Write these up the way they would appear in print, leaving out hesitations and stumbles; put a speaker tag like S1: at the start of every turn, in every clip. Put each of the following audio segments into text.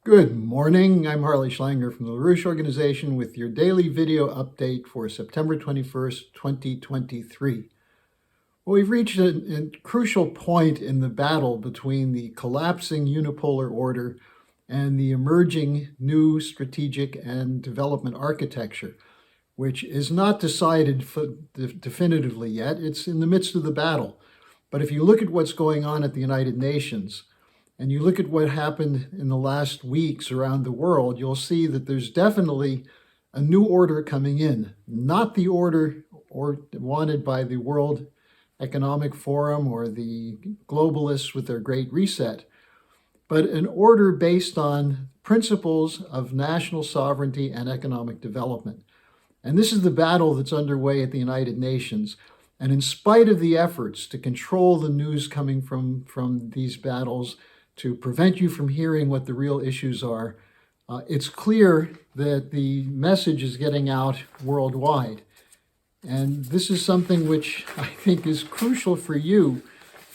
S1: Good morning. I'm Harley Schlanger from the LaRouche Organization with your daily video update for September 21st, 2023. Well, we've reached a crucial point in the battle between the collapsing unipolar order and the emerging new strategic and development architecture, which is not decided definitively yet. It's in the midst of the battle. But if you look at what's going on at the United Nations, and you look at what happened in the last weeks around the world, you'll see that there's definitely a new order coming in, not the order wanted by the World Economic Forum or the globalists with their Great Reset, but an order based on principles of national sovereignty and economic development. And this is the battle that's underway at the United Nations. And in spite of the efforts to control the news coming from these battles, to prevent you from hearing what the real issues are, it's clear that the message is getting out worldwide. And this is something which I think is crucial for you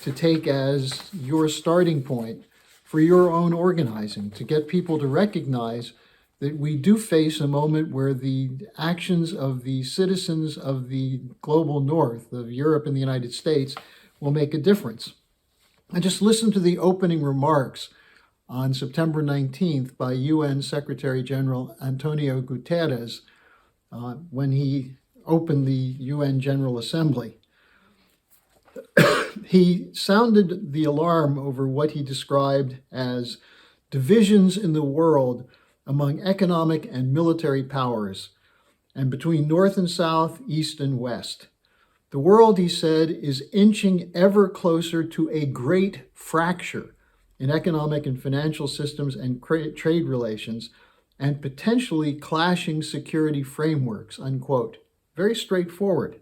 S1: to take as your starting point for your own organizing, to get people to recognize that we do face a moment where the actions of the citizens of the global north, of Europe and the United States, will make a difference. I just listened to the opening remarks on September 19th by UN Secretary General Antonio Guterres when he opened the UN General Assembly. He sounded the alarm over what he described as divisions in the world among economic and military powers and between North and South, East and West. The world, he said, is inching ever closer to a great fracture in economic and financial systems and trade relations and potentially clashing security frameworks, unquote. Very straightforward.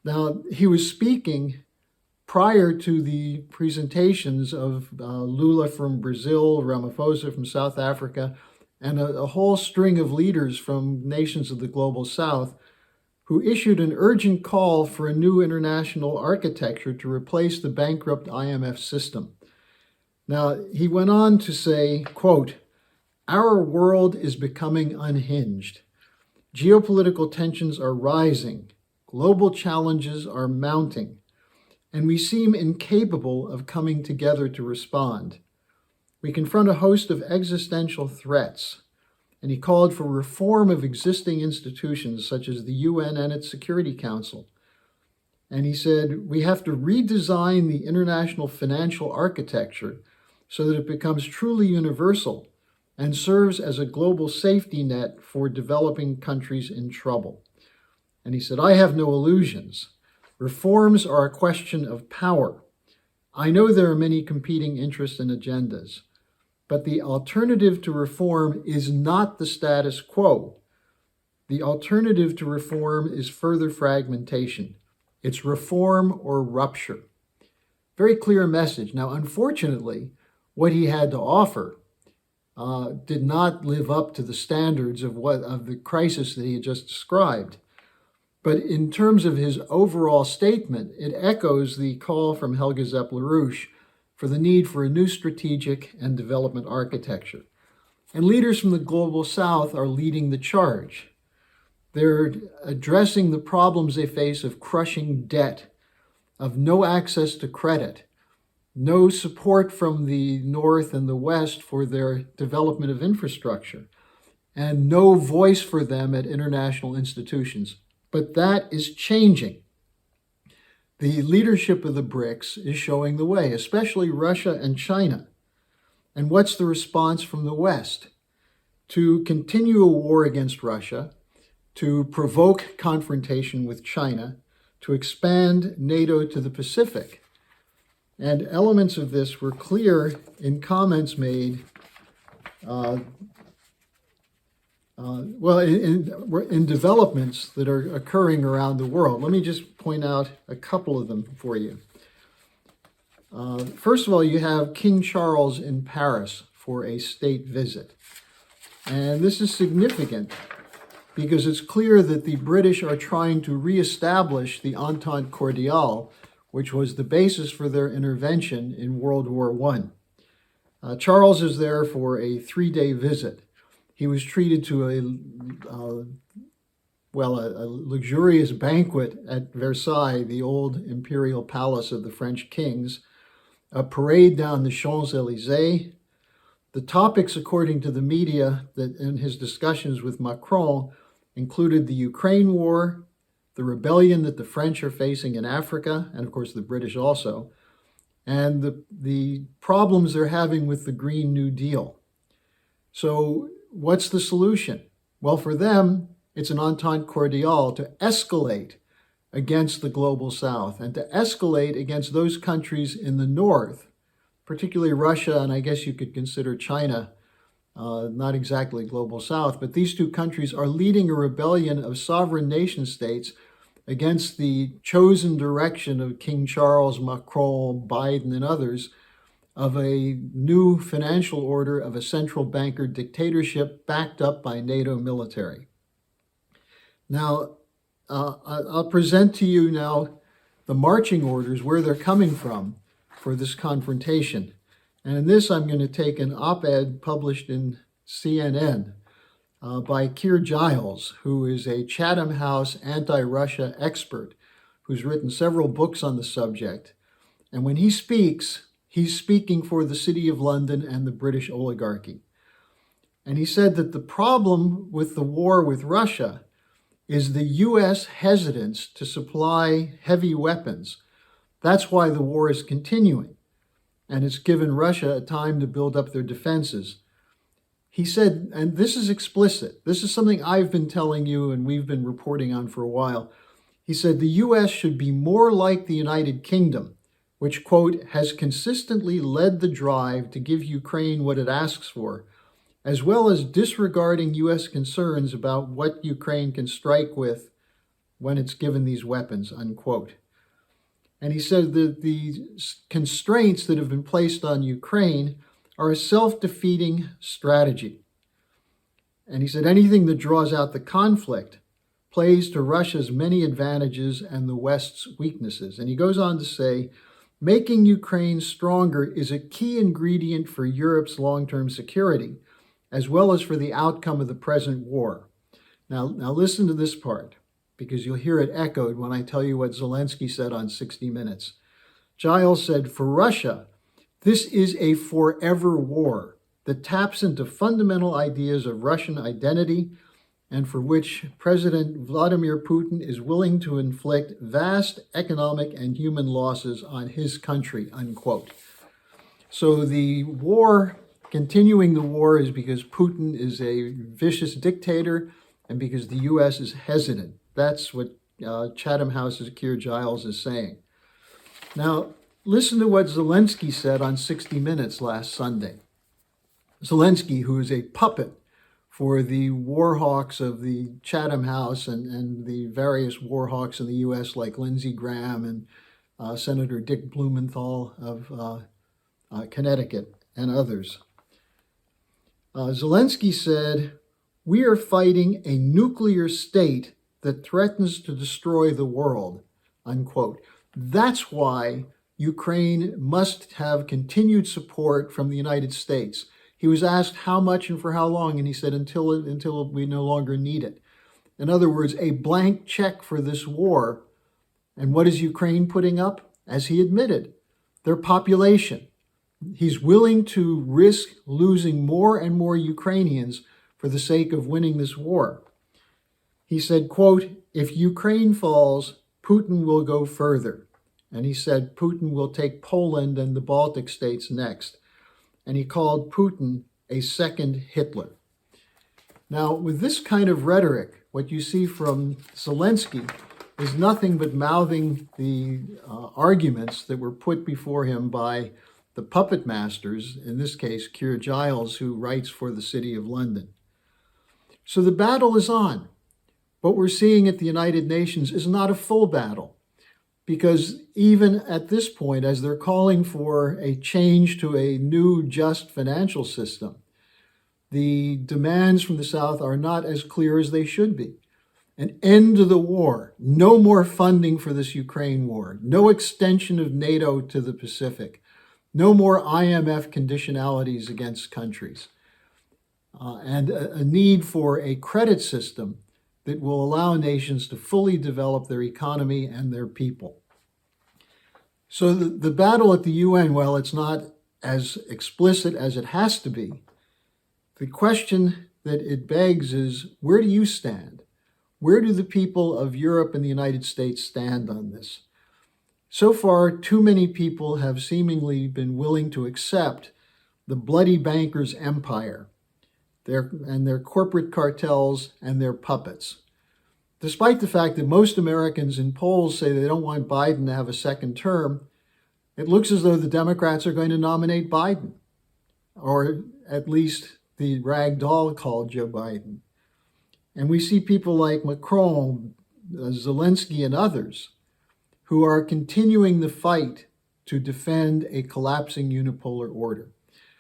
S1: Now, he was speaking prior to the presentations of Lula from Brazil, Ramaphosa from South Africa, and a whole string of leaders from nations of the global South who issued an urgent call for a new international architecture to replace the bankrupt IMF system. Now, he went on to say, quote, "Our world is becoming unhinged. Geopolitical tensions are rising. Global challenges are mounting. And we seem incapable of coming together to respond. We confront a host of existential threats." And he called for reform of existing institutions such as the UN and its Security Council. And he said, we have to redesign the international financial architecture so that it becomes truly universal and serves as a global safety net for developing countries in trouble. And he said, I have no illusions. Reforms are a question of power. I know there are many competing interests and agendas. But the alternative to reform is not the status quo. The alternative to reform is further fragmentation. It's reform or rupture. Very clear message. Now, unfortunately, what he had to offer did not live up to the standards of the crisis that he had just described. But in terms of his overall statement, it echoes the call from Helga Zepp-LaRouche for the need for a new strategic and development architecture. And leaders from the global South are leading the charge. They're addressing the problems they face of crushing debt, of no access to credit, no support from the North and the West for their development of infrastructure, and no voice for them at international institutions. But that is changing. The leadership of the BRICS is showing the way, especially Russia and China. And what's the response from the West? To continue a war against Russia, to provoke confrontation with China, to expand NATO to the Pacific. And elements of this were clear in comments made in developments that are occurring around the world. Let me just point out a couple of them for you. First of all, you have King Charles in Paris for a state visit. And this is significant because it's clear that the British are trying to reestablish the Entente Cordiale, which was the basis for their intervention in World War I. Charles is there for a 3-day visit. He was treated to a luxurious banquet at Versailles, the old imperial palace of the French kings, a parade down the Champs-Élysées. The topics, according to the media, that in his discussions with Macron included the Ukraine war, the rebellion that the French are facing in Africa, and of course the British also, and the problems they're having with the Green New Deal. So what's the solution? Well, for them, it's an Entente Cordiale to escalate against the global South and to escalate against those countries in the North, particularly Russia, and I guess you could consider China, not exactly global South, but these two countries are leading a rebellion of sovereign nation states against the chosen direction of King Charles, Macron, Biden, and others of a new financial order of a central banker dictatorship backed up by NATO military. Now, I'll present to you now the marching orders, where they're coming from for this confrontation. And in this, I'm going to take an op-ed published in CNN by Keir Giles, who is a Chatham House anti-Russia expert who's written several books on the subject. And when he speaks, he's speaking for the City of London and the British oligarchy. And he said that the problem with the war with Russia is the U.S. hesitance to supply heavy weapons. That's why the war is continuing, and it's given Russia a time to build up their defenses. He said, and this is explicit, this is something I've been telling you and we've been reporting on for a while. He said the U.S. should be more like the United Kingdom, which, quote, has consistently led the drive to give Ukraine what it asks for, as well as disregarding U.S. concerns about what Ukraine can strike with when it's given these weapons, unquote. And he said that the constraints that have been placed on Ukraine are a self-defeating strategy. And he said anything that draws out the conflict plays to Russia's many advantages and the West's weaknesses. And he goes on to say, making Ukraine stronger is a key ingredient for Europe's long-term security, as well as for the outcome of the present war. Now listen to this part, because you'll hear it echoed when I tell you what Zelensky said on 60 Minutes. Giles said, for Russia, this is a forever war that taps into fundamental ideas of Russian identity and for which President Vladimir Putin is willing to inflict vast economic and human losses on his country, unquote. So the war, continuing the war, is because Putin is a vicious dictator and because the U.S. is hesitant. That's what Chatham House's Keir Giles is saying. Now, listen to what Zelensky said on 60 Minutes last Sunday. Zelensky, who is a puppet for the war hawks of the Chatham House and the various war hawks in the U.S. like Lindsey Graham and Senator Dick Blumenthal of Connecticut and others. Zelensky said, we are fighting a nuclear state that threatens to destroy the world, unquote. That's why Ukraine must have continued support from the United States. He was asked how much and for how long, and he said until we no longer need it. In other words, a blank check for this war. And what is Ukraine putting up? As he admitted, their population. He's willing to risk losing more and more Ukrainians for the sake of winning this war. He said, quote, if Ukraine falls, Putin will go further. And he said Putin will take Poland and the Baltic states next. And he called Putin a second Hitler. Now, with this kind of rhetoric, what you see from Zelensky is nothing but mouthing the arguments that were put before him by the puppet masters, in this case, Keir Giles, who writes for the City of London. So the battle is on. What we're seeing at the United Nations is not a full battle, because even at this point, as they're calling for a change to a new, just financial system, the demands from the South are not as clear as they should be. An end to the war, no more funding for this Ukraine war, no extension of NATO to the Pacific, No more IMF conditionalities against countries. And a need for a credit system that will allow nations to fully develop their economy and their people. So the battle at the UN, while it's not as explicit as it has to be, the question that it begs is, where do you stand? Where do the people of Europe and the United States stand on this? So far, too many people have seemingly been willing to accept the bloody bankers' empire, their corporate cartels and their puppets. Despite the fact that most Americans in polls say they don't want Biden to have a second term, it looks as though the Democrats are going to nominate Biden, or at least the rag doll called Joe Biden. And we see people like Macron, Zelensky, and others who are continuing the fight to defend a collapsing unipolar order.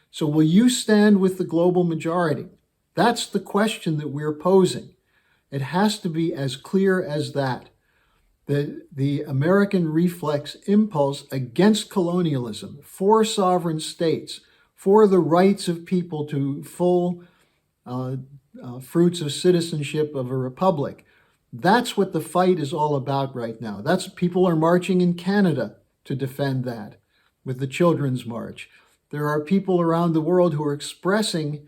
S1: So will you stand with the global majority? That's the question that we're posing. It has to be as clear as that. The American reflex impulse against colonialism, for sovereign states, for the rights of people to full fruits of citizenship of a republic. That's what the fight is all about right now. People are marching in Canada to defend that with the Children's March. There are people around the world who are expressing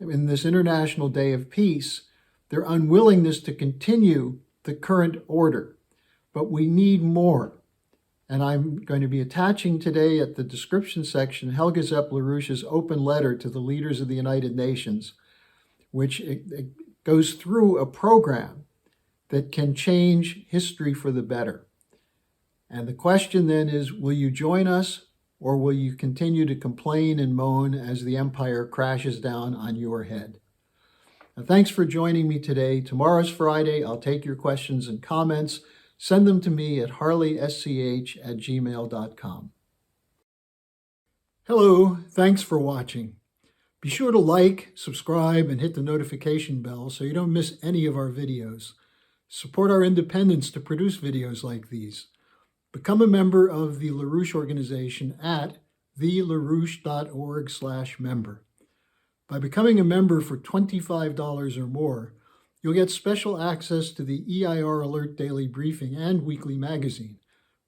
S1: in this International Day of Peace their unwillingness to continue the current order. But we need more. And I'm going to be attaching today at the description section Helga Zepp-LaRouche's open letter to the leaders of the United Nations, which it goes through a program that can change history for the better. And the question then is, will you join us, or will you continue to complain and moan as the empire crashes down on your head? Now, thanks for joining me today. Tomorrow's Friday. I'll take your questions and comments. Send them to me at harleysch@gmail.com. Hello, thanks for watching. Be sure to like, subscribe, and hit the notification bell so you don't miss any of our videos. Support our independence to produce videos like these. Become a member of the LaRouche organization at thelarouche.org/member. By becoming a member for $25 or more, you'll get special access to the EIR Alert Daily Briefing and Weekly Magazine,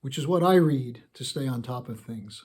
S1: which is what I read to stay on top of things.